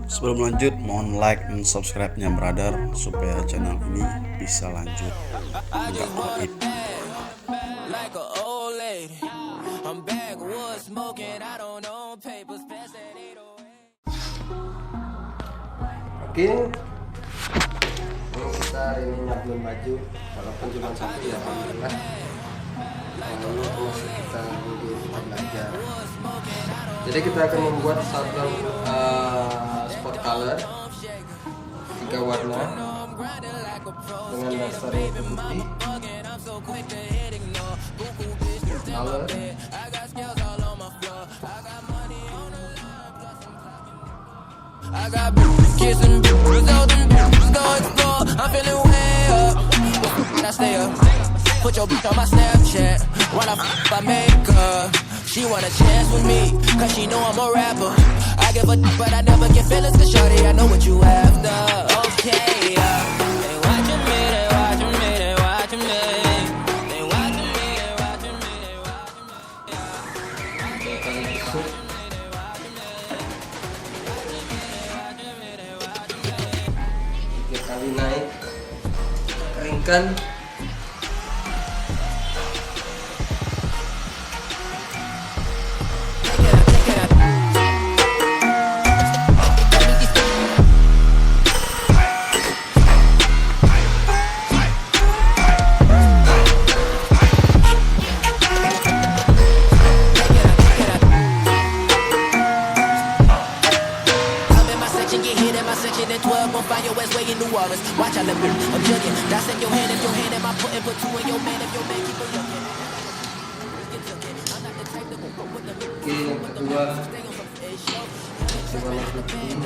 Sebelum lanjut, mohon like dan subscribe-nya brother supaya channel ini bisa lanjut. Enggak goib. Oke, ini kita hari ini nyablon baju, walaupun cuma satu ya alhamdulillah. Lalu masih kita belajar. Jadi kita akan membuat sablon spot color 3 warna dengan dasar itu putih, color, I got kissing results and go explore. I'm feeling way up. I stay up. Put your bitch on my Snapchat while I make her. She want a chance with me, cause she know I'm a rapper. I give a but I never get feelings, cause shawty, I know what you after. Okay, they watching me, they watching me, they watching me. They watching me, they watching me, they watching me. tiga kali naik, keringkan. Watch out, let me, I'm jugging. That's in your hand, if your hand am I putting, put two in your man, if your man keep it looking. I'm not the type to go with the Oke, yang kedua warna putih.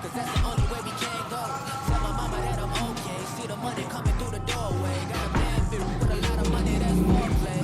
cause that's the only way we can go. Tell my mama that I'm okay. See the money coming through the doorway. Got a bad bitch with a lot of money, that's foreplay.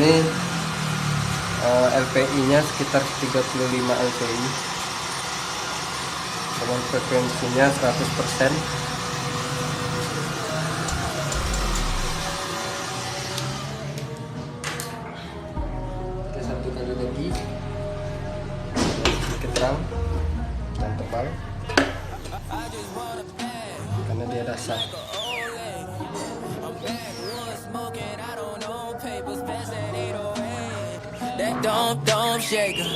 Ini LPI-nya sekitar 35 LPI dengan frekuensinya 100%. Oke, satu kali lagi sedikit terang dan tebal karena dia dasar. Don't shake her.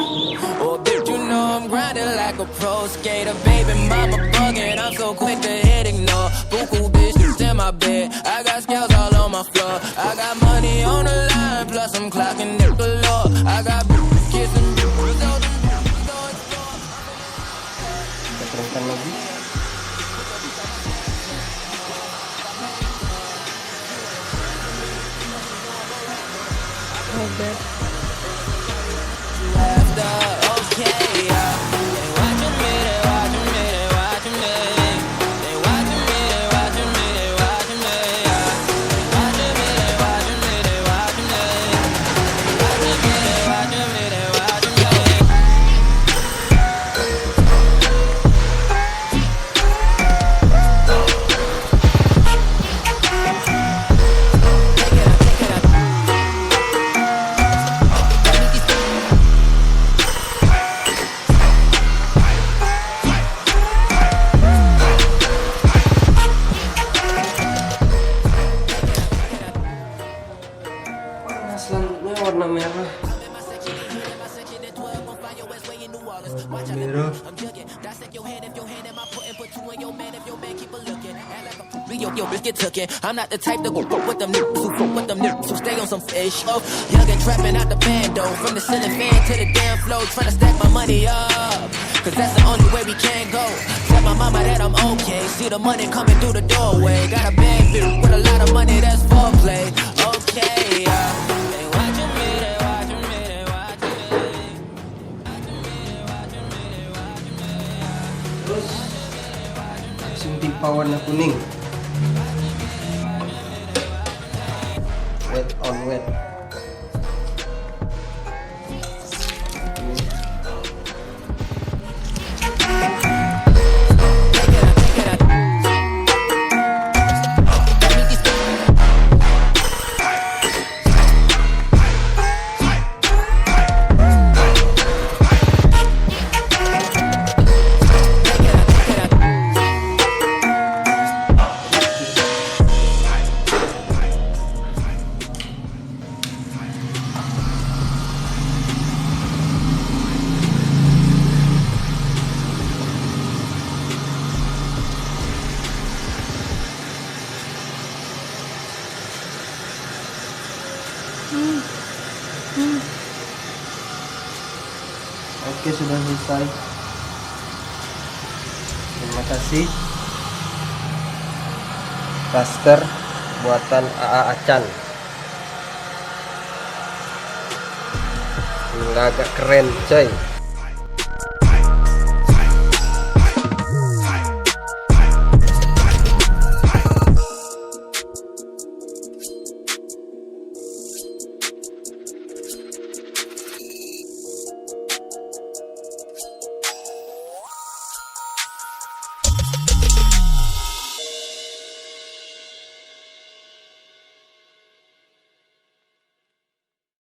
Oh, bitch, you know I'm grinding like a pro skater. Baby, mama bugging, I'm so quick to hit ignore. Buku bitches in my bed, I got scales all on my floor. I got money on the line, plus I'm clocking it galore. I got bitches kissing results and go explore. Kita keringkan lagi. Merah. Yo, bitch get took it. I'm not the type to go with them niggas who fuck with them niggas who stay on some fish. Oh, young and trapping out the bando, from the ceiling fan to the damn floor, trying to stack my money up. Cause that's the only way we can go. Tell my mama that I'm okay. See the money coming through the doorway. Got a bad bitch with a lot of money, that's foreplay. Okay, they watching me, they watching me, they watching me. Terus langsung timpa warna kuning. Wet on wet. Oke, sudah selesai. Terima kasih. Plaster buatan AA Acan. Ini agak keren, coy.